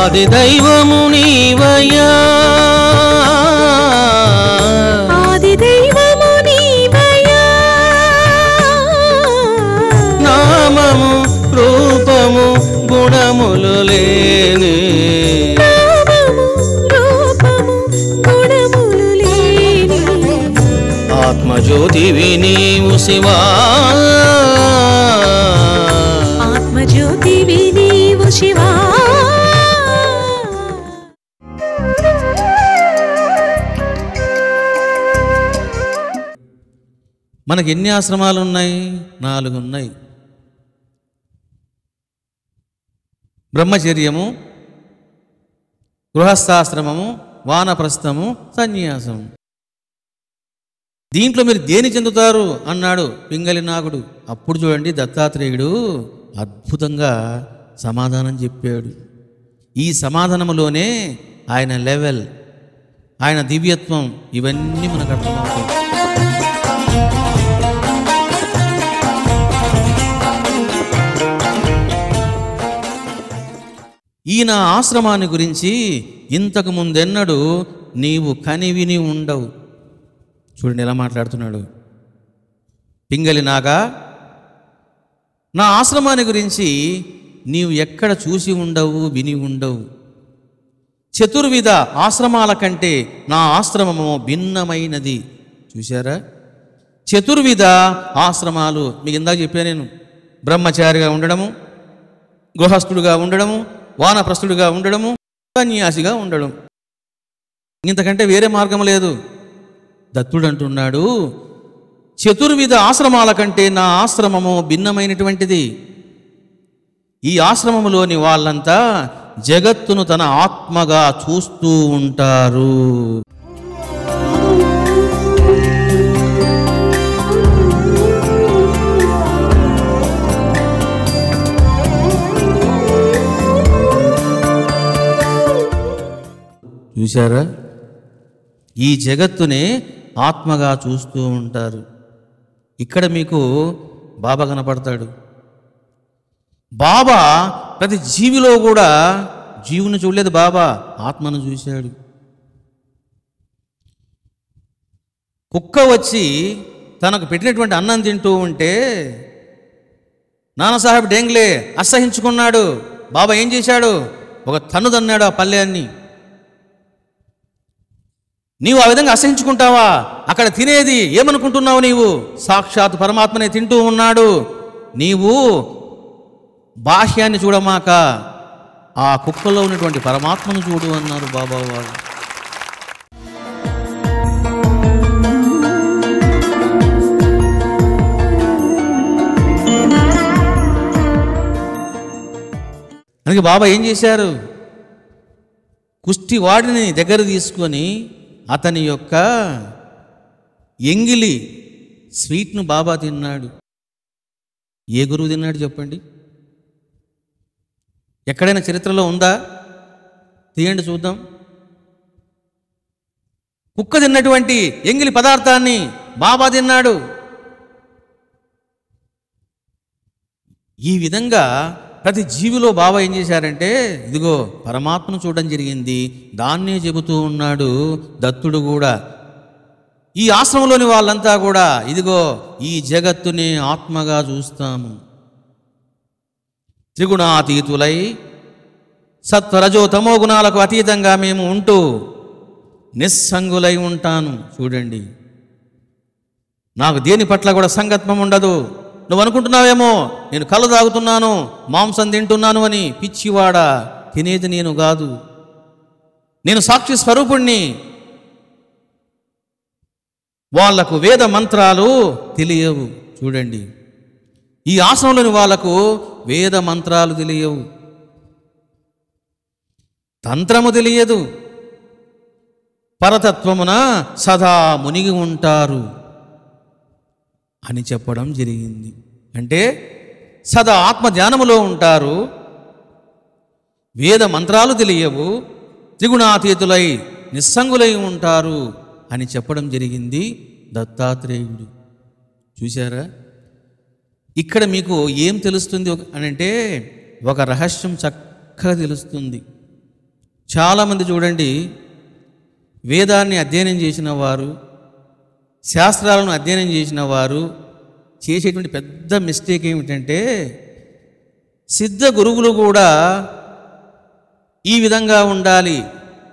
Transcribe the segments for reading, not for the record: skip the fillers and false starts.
ఆది దైవము నీవయ్యా, ఆది దైవము నీవయ్యా, నామము రూపము గుణములు లేని, నామము రూపము గుణములు లేని, ఆత్మజ్యోతివి నీవు శివా, ఆత్మజ్యోతివి నీవు శివా. మనకి ఎన్ని ఆశ్రమాలు ఉన్నాయి? 4 ఉన్నాయి. బ్రహ్మచర్యము, గృహస్థాశ్రమము, వానప్రస్థము, సన్యాసము. దీంట్లో మీరు దేని చెందుతారు అన్నాడు పింగళి నాగుడు. అప్పుడు చూడండి దత్తాత్రేయుడు అద్భుతంగా సమాధానం చెప్పాడు. ఈ సమాధానములోనే ఆయన లెవెల్, ఆయన దివ్యత్వం ఇవన్నీ మనకు అర్థమవుతాయి. ఈయన ఆశ్రమాన్ని గురించి ఇంతకు ముందెన్నడు నీవు కనివిని ఉండవు. చూడండి ఎలా మాట్లాడుతున్నాడు. పింగళి నాగా, నా ఆశ్రమాన్ని గురించి నీవు ఎక్కడ చూసి ఉండవు, విని ఉండవు. చతుర్విధ ఆశ్రమాల కంటే నా ఆశ్రమము భిన్నమైనది. చూశారా? చతుర్విధ ఆశ్రమాలు మీకు ఇందాక చెప్పాను నేను. బ్రహ్మచారిగా ఉండడము, గృహస్థుడుగా ఉండడము, వానప్రస్థుడిగా ఉండడము, సన్యాసిగా ఉండడం. ఇంతకంటే వేరే మార్గం లేదు. దత్తుడు అంటున్నాడు, చతుర్విధ ఆశ్రమాల కంటే నా ఆశ్రమము భిన్నమైనటువంటిది. ఈ ఆశ్రమములోని వాళ్ళంతా జగత్తును తన ఆత్మగా చూస్తూ ఉంటారు. చూశారా? ఈ జగత్తునే ఆత్మగా చూస్తూ ఉంటారు. ఇక్కడ మీకు బాబా కనపడతాడు. బాబా ప్రతి జీవిలో కూడా జీవుని చూడలేదు, బాబా ఆత్మను చూశాడు. కుక్క వచ్చి తనకు పెట్టినటువంటి అన్నం తింటూ ఉంటే నానాసాహెబ్ డేంగ్లే అసహించుకున్నాడు. బాబా ఏం చేశాడు? ఒక తన్నుదన్నాడు ఆ పల్లెన్ని. నీవు ఆ విధంగా అసహించుకుంటావా? అక్కడ తినేది ఏమనుకుంటున్నావు నీవు? సాక్షాత్ పరమాత్మనే తింటూ ఉన్నాడు. నీవు బాహ్యాన్ని చూడమాక ఆ కుక్కలో ఉన్నటువంటి పరమాత్మను చూడు అన్నారు బాబా వారు. అందుకే బాబా ఏం చేశారు? కుష్టి వాడిని దగ్గర తీసుకొని అతని యొక్క ఎంగిలి స్వీట్ను బాబా తిన్నాడు. ఏ గురువు తిన్నాడు చెప్పండి? ఎక్కడైనా చరిత్రలో ఉందా? తీయండి చూద్దాం. కుక్క తిన్నటువంటి ఎంగిలి పదార్థాన్ని బాబా తిన్నాడు. ఈ విధంగా ప్రతి జీవిలో బాబా ఏం చేశారంటే, ఇదిగో పరమాత్మను చూడడం జరిగింది, దాన్నే చెబుతూ ఉన్నాడు దత్తుడు కూడా. ఈ ఆశ్రమంలోని వాళ్ళంతా కూడా ఇదిగో ఈ జగత్తుని ఆత్మగా చూస్తాము. త్రిగుణాతీతులై సత్వరజో తమో గుణాలకు అతీతంగా మేము ఉంటూ నిస్సంగులై ఉంటాను. చూడండి, నాకు దేని పట్ల కూడా సంగత్వం ఉండదు. నువ్వు అనుకుంటున్నావేమో నేను కళ్ళు తాగుతున్నాను, మాంసం తింటున్నాను అని. పిచ్చివాడా, తినేది నేను కాదు, నేను సాక్షి స్వరూపుణ్ణి. వాళ్లకు వేద మంత్రాలు తెలియవు. చూడండి, ఈ ఆశ్రమంలోని వాళ్లకు వేద మంత్రాలు తెలియవు, తంత్రము తెలియదు, పరతత్వమున సదా మునిగి ఉంటారు అని చెప్పడం జరిగింది. అంటే సదా ఆత్మ ధ్యానములో ఉంటారు, వేద మంత్రాలు తెలియవు, త్రిగుణాతీతులై నిస్సంగులై ఉంటారు అని చెప్పడం జరిగింది దత్తాత్రేయుడు. చూశారా? ఇక్కడ మీకు ఏం తెలుస్తుంది అని అంటే, ఒక రహస్యం చక్కగా తెలుస్తుంది. చాలామంది చూడండి, వేదాన్ని అధ్యయనం చేసిన వారు, శాస్త్రాలను అధ్యయనం చేసిన వారు చేసేటువంటి పెద్ద మిస్టేక్ ఏమిటంటే, సిద్ధ గురువులు కూడా ఈ విధంగా ఉండాలి,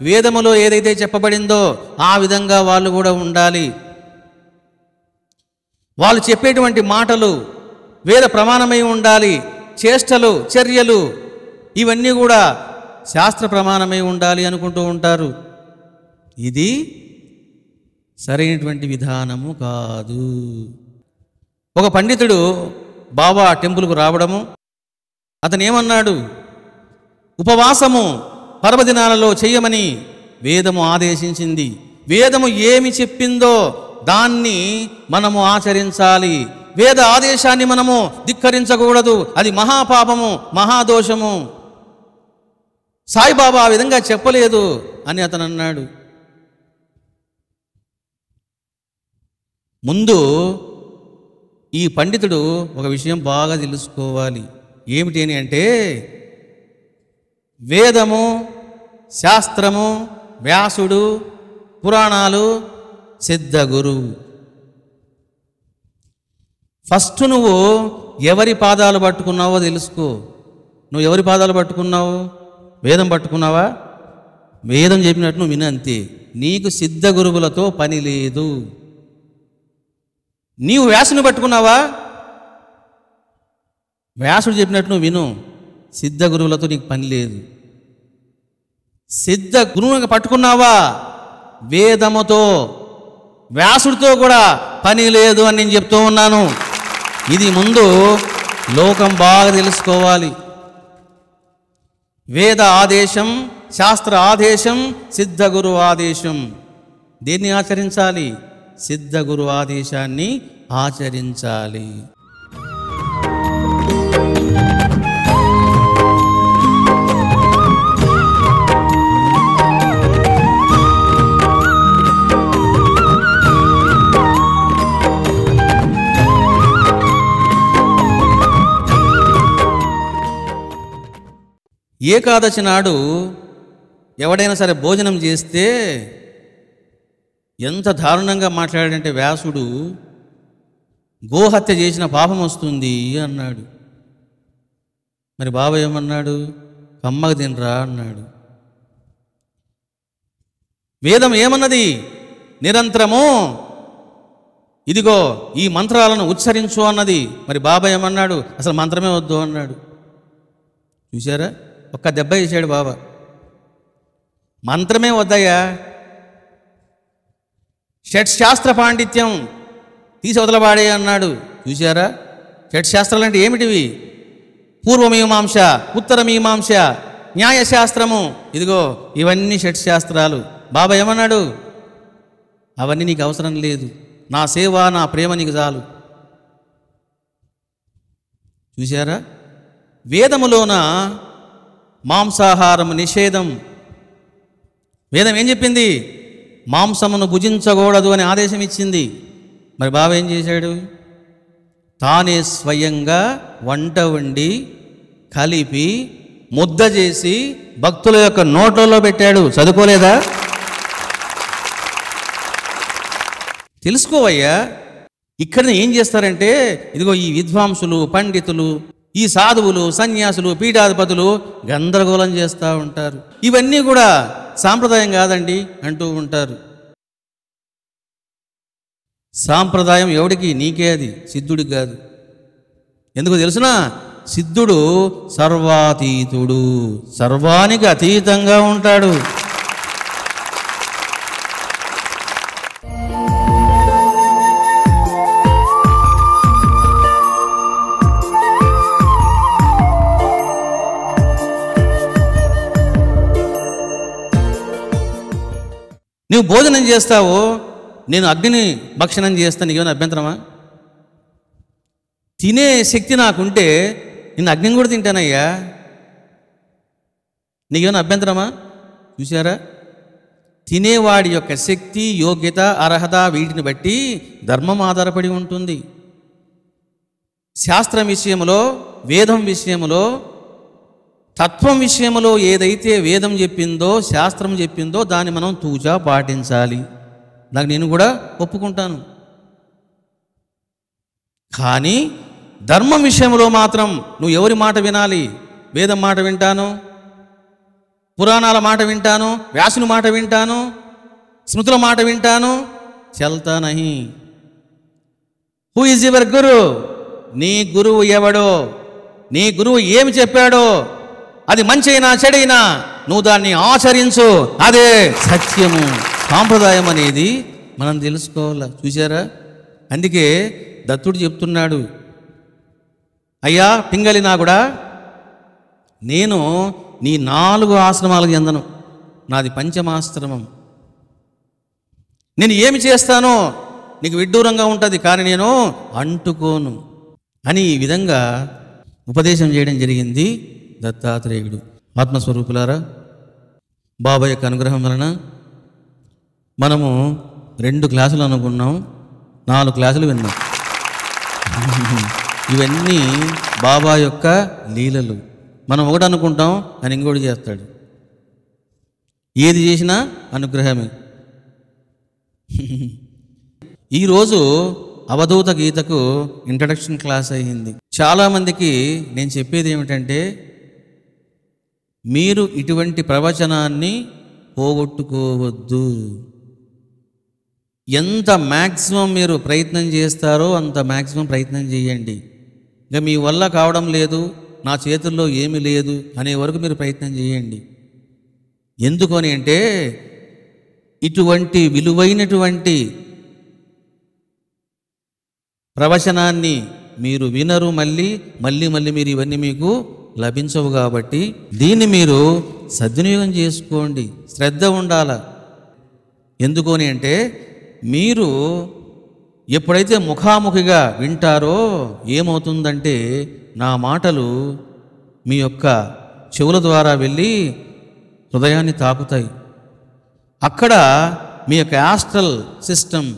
వేదములో ఏదైతే చెప్పబడిందో ఆ విధంగా వాళ్ళు కూడా ఉండాలి, వాళ్ళు చెప్పేటువంటి మాటలు వేద ప్రమాణమై ఉండాలి, చేష్టలు చర్యలు ఇవన్నీ కూడా శాస్త్ర ప్రమాణమై ఉండాలి అనుకుంటూ ఉంటారు. ఇది సరైనటువంటి విధానము కాదు. ఒక పండితుడు బాబా టెంపుల్కు రావడము, అతను ఏమన్నాడు, ఉపవాసము పర్వదినాలలో చెయ్యమని వేదము ఆదేశించింది, వేదము ఏమి చెప్పిందో దాన్ని మనము ఆచరించాలి, వేద ఆదేశాన్ని మనము ధిక్కరించకూడదు, అది మహాపాపము మహాదోషము, సాయిబాబా ఆ విధంగా చెప్పలేదు అని అతను అన్నాడు. ముందు ఈ పండితుడు ఒక విషయం బాగా తెలుసుకోవాలి. ఏమిటి అని అంటే, వేదము, శాస్త్రము, వ్యాసుడు, పురాణాలు, సిద్ధ గురువు. ఫస్ట్ నువ్వు ఎవరి పాదాలు పట్టుకున్నావో తెలుసుకో. నువ్వు ఎవరి పాదాలు పట్టుకున్నావు? వేదం పట్టుకున్నావా? వేదం చెప్పినట్టు నువ్వు వినంతే, నీకు సిద్ధ గురువులతో పని లేదు. నీవు వ్యాసుని పట్టుకున్నావా? వ్యాసుడు చెప్పినట్టు నువ్వు విను, సిద్ధ గురువులతో నీకు పని లేదు. సిద్ధ గురువుని పట్టుకున్నావా? వేదముతో, వ్యాసుడితో కూడా పని లేదు అని నేను చెప్తూ ఉన్నాను. ఇది ముందు లోకం బాగా తెలుసుకోవాలి. వేద ఆదేశం, శాస్త్ర ఆదేశం, సిద్ధ గురు ఆదేశం. దేన్ని ఆచరించాలి? సిద్ధ గురు ఆదేశాన్ని ఆచరించాలి. ఏకాదశి నాడు ఎవడైనా సరే భోజనం చేస్తే ఎంత దారుణంగా మాట్లాడాడంటే, వ్యాసుడు గోహత్య చేసిన పాపం వస్తుంది అన్నాడు. మరి బాబా ఏమన్నాడు? కమ్మగ తినరా అన్నాడు. వేదం ఏమన్నది? నిరంతరము ఇదిగో ఈ మంత్రాలను ఉచ్చరించు అన్నది. మరి బాబా ఏమన్నాడు? అసలు మంత్రమే వద్దు అన్నాడు. చూసారా, ఒక్క దెబ్బ వేసాడు బాబా. మంత్రమే వద్దయ్యా, షట్శాస్త్ర పాండిత్యం తీసి వదలబాడే అన్నాడు. చూసారా, షట్శాస్త్రాలు అంటే ఏమిటివి? పూర్వమీమాంస, ఉత్తరమీమాంస, న్యాయశాస్త్రము, ఇదిగో ఇవన్నీ షట్శాస్త్రాలు. బాబా ఏమన్నాడు? అవన్నీ నీకు అవసరం లేదు, నా సేవ నా ప్రేమ నీకు చాలు. చూసారా, వేదములోన మాంసాహారము నిషేధం. వేదం ఏం చెప్పింది? మాంసమును భుజించకూడదు అని ఆదేశం ఇచ్చింది. మరి బాబా ఏం చేశాడు? తానే స్వయంగా వంట వండి కలిపి ముద్ద చేసి భక్తుల యొక్క నోట్లలో పెట్టాడు. చదువుకోలేదా? తెలుసుకోవయ్యా. ఇక్కడ ఏం చేస్తారంటే, ఇదిగో ఈ విద్వాంసులు, పండితులు, ఈ సాధువులు, సన్యాసులు, పీఠాధిపతులు గందరగోళం చేస్తూ ఉంటారు. ఇవన్నీ కూడా సాంప్రదాయం కాదండి అంటూ ఉంటారు. సాంప్రదాయం ఎవడికి? నీకే, అది సిద్ధుడికి కాదు. ఎందుకు తెలుసునా? సిద్ధుడు సర్వాతీతుడు, సర్వానికి అతీతంగా ఉంటాడు. నువ్వు భోజనం చేస్తావు, నేను అగ్నిని భక్షణం చేస్తాను, నీకేమైనా అభ్యంతరమా? తినే శక్తి నాకుంటే నేను అగ్నిని కూడా తింటానయ్యా, నీకేమైనా అభ్యంతరమా? చూసారా, తినేవాడి యొక్క శక్తి, యోగ్యత, అర్హత వీటిని బట్టి ధర్మం ఆధారపడి ఉంటుంది. శాస్త్రం విషయంలో, వేదం విషయంలో తత్వం విషయంలో ఏదైతే వేదం చెప్పిందో, శాస్త్రం చెప్పిందో దాన్ని మనం తూచా పాటించాలి. నాకు నేను కూడా ఒప్పుకుంటాను. కానీ ధర్మం విషయంలో మాత్రం నువ్వు ఎవరి మాట వినాలి? వేదం మాట వింటాను, పురాణాల మాట వింటాను, వ్యాసుని మాట వింటాను, స్మృతుల మాట వింటాను, చల్తా నహి. హూ ఈజ్ యువర్ గురు? నీ గురువు ఎవడో, నీ గురువు ఏమి చెప్పాడో, అది మంచైనా చెడైనా నువ్వు దాన్ని ఆచరించు, అదే సత్యము. సాంప్రదాయం అనేది మనం తెలుసుకోవాలి. చూసారా? అందుకే దత్తుడు చెప్తున్నాడు, అయ్యా పింగళి నాగుడా, నేను నీ 4 ఆశ్రమాలకు చెందను, నాది పంచమాశ్రమం. నేను ఏమి చేస్తానో నీకు విడ్డూరంగా ఉంటుంది, కానీ నేను అంటుకోను అని ఈ విధంగా ఉపదేశం చేయడం జరిగింది దత్తాత్రేయుడు. ఆత్మస్వరూపులారా, బాబా యొక్క అనుగ్రహం వలన మనము 2 క్లాసులు అనుకున్నాం, 4 క్లాసులు విన్నాం. ఇవన్నీ బాబా యొక్క లీలలు. మనం ఒకటి అనుకుంటాం, ఆయన ఇంకోటి చేస్తాడు. ఏది చేసినా అనుగ్రహమే. ఈరోజు అవధూత గీతకు ఇంట్రడక్షన్ క్లాస్ అయ్యింది. చాలామందికి నేను చెప్పేది ఏమిటంటే, మీరు ఇటువంటి ప్రవచనాన్ని పోగొట్టుకోవద్దు. ఎంత మ్యాక్సిమం మీరు ప్రయత్నం చేస్తారో అంత మ్యాక్సిమం ప్రయత్నం చేయండి. ఇంకా మీ వల్ల కావడం లేదు, నా చేతుల్లో ఏమీ లేదు అనే వరకు మీరు ప్రయత్నం చేయండి. ఎందుకని అంటే, ఇటువంటి విలువైనటువంటి ప్రవచనాన్ని మీరు వినరు, మళ్ళీ మీరు ఇవన్నీ మీకు లభించవు. కాబట్టి దీన్ని మీరు సద్వినియోగం చేసుకోండి, శ్రద్ధ ఉండాల. ఎందుకని అంటే, మీరు ఎప్పుడైతే ముఖాముఖిగా వింటారో ఏమవుతుందంటే, నా మాటలు మీ యొక్క చెవుల ద్వారా వెళ్ళి హృదయాన్ని తాకుతాయి. అక్కడ మీ యొక్క యాస్ట్రల్ సిస్టమ్,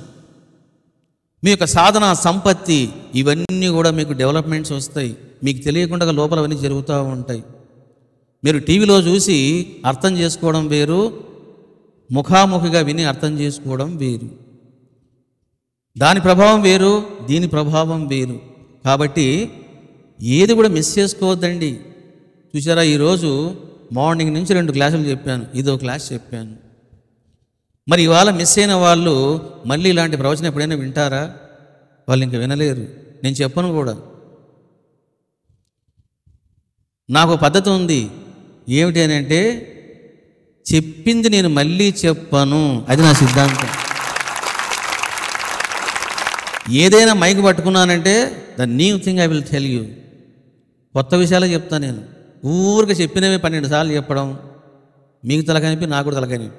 మీ యొక్క సాధన సంపత్తి, ఇవన్నీ కూడా మీకు డెవలప్మెంట్స్ వస్తాయి. మీకు తెలియకుండా లోపల అవన్నీ జరుగుతూ ఉంటాయి. మీరు టీవీలో చూసి అర్థం చేసుకోవడం వేరు, ముఖాముఖిగా విని అర్థం చేసుకోవడం వేరు. దాని ప్రభావం వేరు, దీని ప్రభావం వేరు. కాబట్టి ఏది కూడా మిస్ చేసుకోవద్దండి. చూసారా, ఈరోజు మార్నింగ్ నుంచి 2 క్లాసులు చెప్పాను, ఇదో క్లాస్ చెప్పాను. మరి ఇవాళ మిస్ అయిన వాళ్ళు మళ్ళీ ఇలాంటి ప్రవచనం ఎప్పుడైనా వింటారా? వాళ్ళు ఇంక వినలేరు. నేను చెప్పను కూడా. నాకు పద్ధతి ఉంది. ఏమిటి అని అంటే, చెప్పింది నేను మళ్ళీ చెప్పను, అది నా సిద్ధాంతం. ఏదైనా మైక్ పట్టుకున్నానంటే the new thing I will tell you. కొత్త విషయాలే చెప్తాను నేను. ఊరికి చెప్పినవి 12 సార్లు చెప్పడం మీకు తలకనిపి, నాకు కూడా తలకనిపి.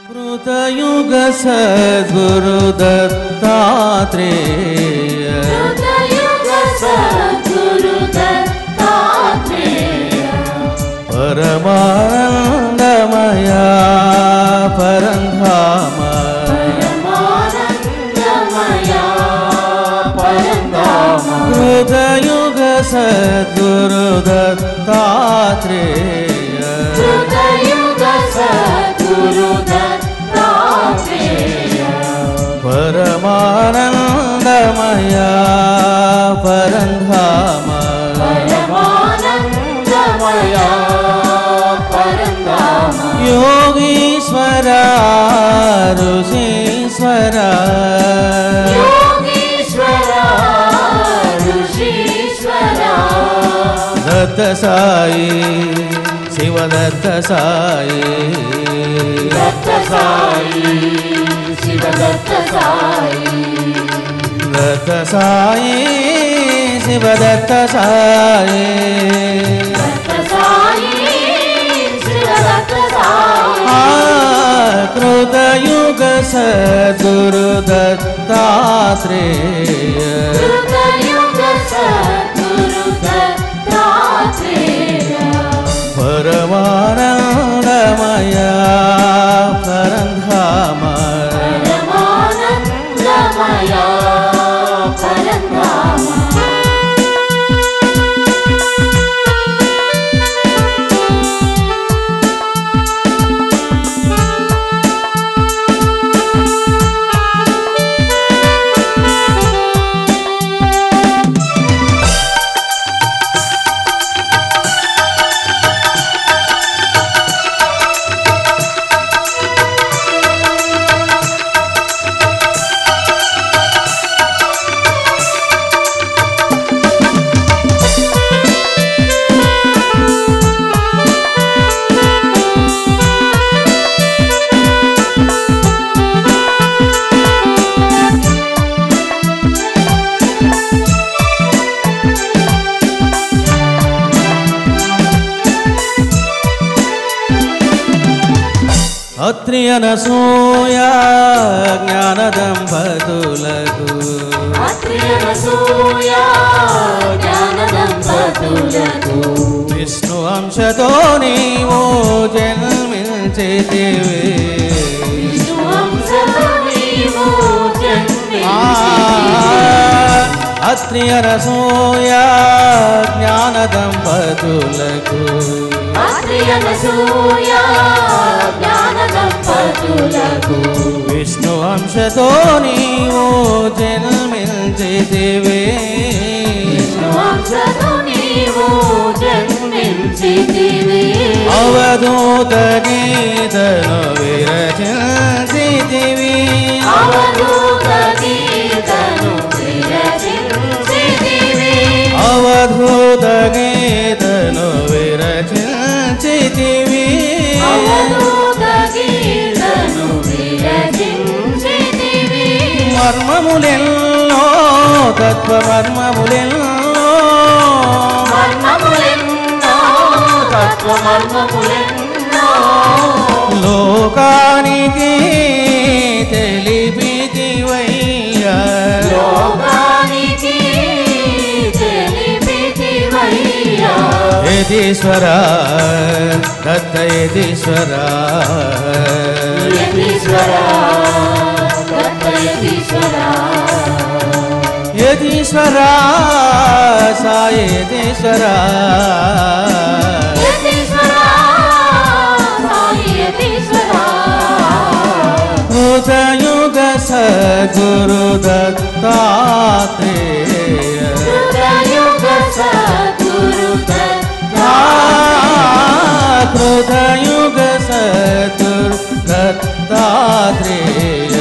కృతయుగ సద్గురు దత్తాత్రేయ, పరమానందమయ పరంధామ, కృతయుగ సద్గురు దత్తాత్రేయ, పరమానందమయ పరంధామ, యోగీశ్వర ఋషీశ్వర, దత్త సాయి శివదత్త సాయి, దత్త సాయి శివదత్త సాయి, దత్త సాయి శివదత్త సాయి, దత్త సాయి శివదత్త సాయి. కృతయుగ సద్గురు దత్తాత్రేయ, పరమానందమయ పరంధామ, అత్రి అనసూయ జ్ఞాన దంపతులకు విష్ణు అంశతో నీవు జన్మించితివి అత్రి అనసూయ జ్ఞాన దంపతులకు విష్ణు అంశతో నీవు జన్మించితివి అవధూత గీతను విరచించితివి అవధూత గీతను విరచించితివి మర్మములెన్నో తత్వమర్మములెన్నో లోకానికి తెలిపితివయ్యా యతీశ్వరా దత్త యతీశ్వరా యతీశ్వరా సాయేతీశ్వరా హృదయుగ సద్గురు దత్తాత్రేయ హృదయుగ సద్గురు దత్తాత్రేయ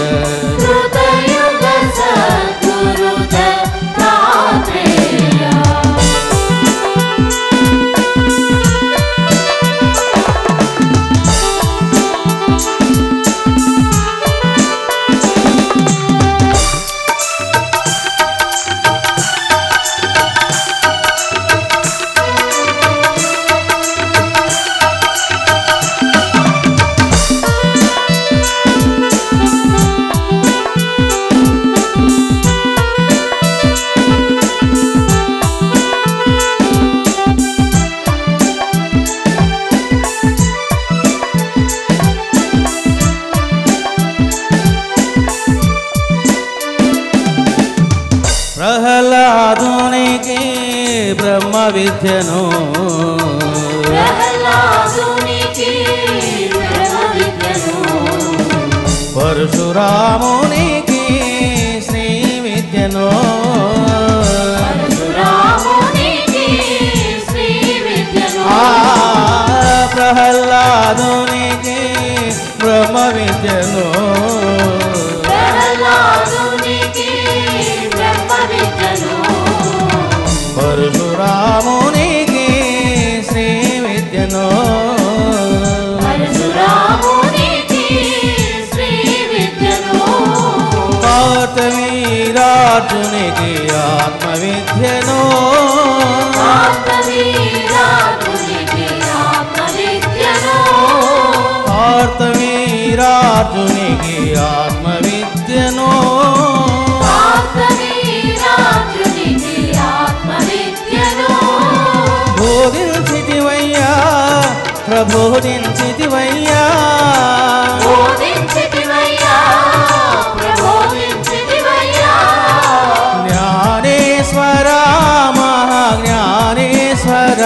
ప్రహ్లాదునికి బ్రహ్మ విద్యను పరశురామునికి శ్రీ విద్యను ప్రహ్లాదునికి బ్రహ్మ విద్యను పరశురామునికి శ్రీ విద్యను కార్తవీరార్జునికి ఆత్మవిద్యను కార్తవీరార్జునికి ఆత్మవిద్యను బోధించితివయ్యా ప్రబోధించితివయ్యా జ్ఞానేశ్వర మహాజ్ఞానేశ్వర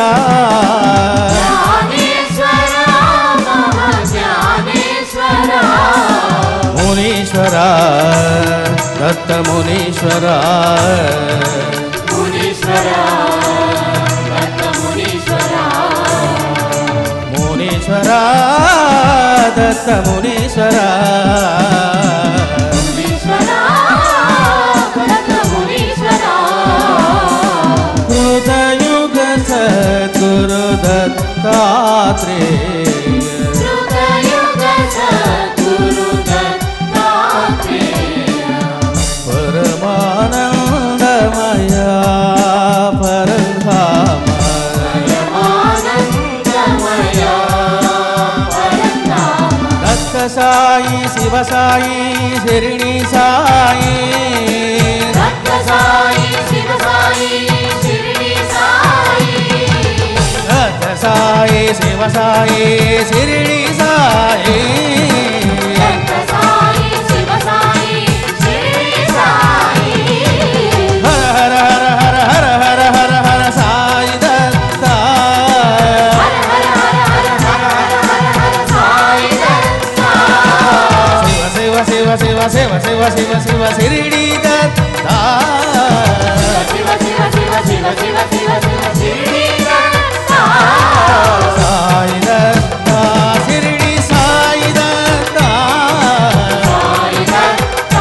మునీశ్వర దత్త మునీశ్వర మునీశ్వర దత్త మునీశ్వర హృదయుగ సద్గురు దత్తాత్రేయ పరమానందమయా పరంధామ దత్త సత్యసాయి శివసాయి శిరిడి సాయి సత్యసాయి శివసాయి శిరిడి సాయి సత్యసాయి శివసాయి శిరిడి సాయి సత్యసాయి శివసాయి శిరిడి సాయి హర హర హర హర హర హర హర సాయి దత్త హర హర హర హర హర హర సాయి దత్త శివ శివ శివ శివ శివ శివ శివ శిరిడి దత్త శివ శివ శివ శివ శివ శివ శివ శిరిడి దత్త సాయి దత్త శిరిడి సాయి దత్త సాయి దత్త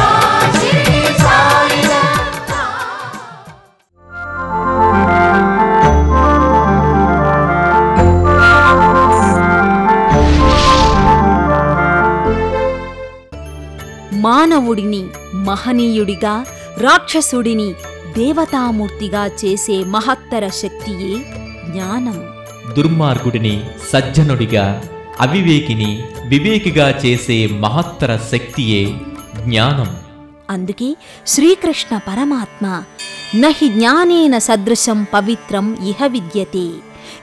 శిరిడి సాయి దత్త మానవుడిని మహనీయుడిగా, రాక్షసుడిని దేవతామూర్తిగా చేసే మహత్తర శక్తియే జ్ఞానం. దుర్మార్గుడిని సజ్జనుడిగా, అవివేకిని వివేకిగా చేసే మహత్తర శక్తియే జ్ఞానం. అందుకే శ్రీకృష్ణ పరమాత్మ నహి జ్ఞానేన సదృశం పవిత్రం ఇహ విద్యతే,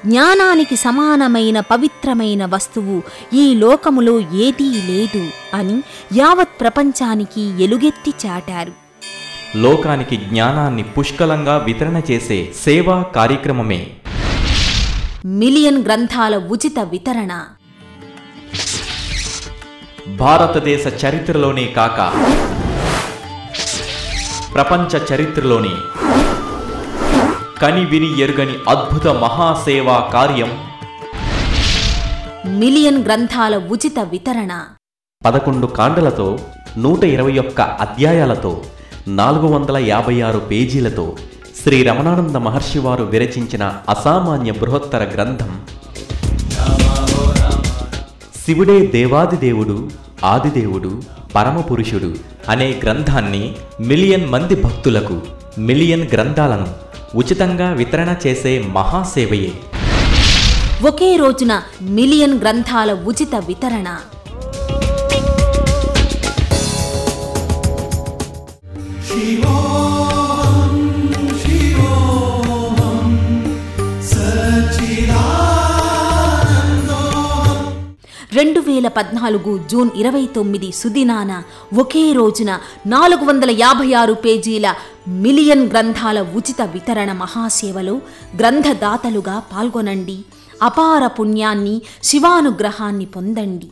జ్ఞానానికి సమానమైన పవిత్రమైన వస్తువు ఈ లోకములో ఏదీ లేదు అని యావత్ ప్రపంచానికి ఎలుగెత్తి చాటారు. లోకానికి జ్ఞానాన్ని పుష్కలంగా వితరణ చేసే సేవా కార్యక్రమమే మిలియన్ గ్రంథాల ఉచిత వితరణ. భారతదేశ చరిత్రలోనే కాక ప్రపంచ చరిత్రలోని కని విని ఎరుగని అద్భుత మహాసేవా కార్యం మిలియన్ గ్రంథాల ఉచిత వితరణ. 11 కాండలతో 121 అధ్యాయాలతో 456 పేజీలతో శ్రీ రమణానంద మహర్షి వారు విరచించిన అసామాన్య బృహత్తర గ్రంథం శివుడే దేవాదిదేవుడు ఆదిదేవుడు పరమపురుషుడు అనే గ్రంథాన్ని మిలియన్ మంది భక్తులకు, మిలియన్ గ్రంథాలను ఉచితంగా వితరణ చేసే మహాసేవయే ఒకే రోజున మిలియన్ గ్రంథాల ఉచిత వితరణ. రెండు 2014 జూన్ 29 సుదినాన ఒకే రోజున 456 పేజీల మిలియన్ గ్రంథాల ఉచిత వితరణ మహాసేవలో గ్రంథదాతలుగా పాల్గొనండి. అపార పుణ్యాన్ని, శివానుగ్రహాన్ని పొందండి.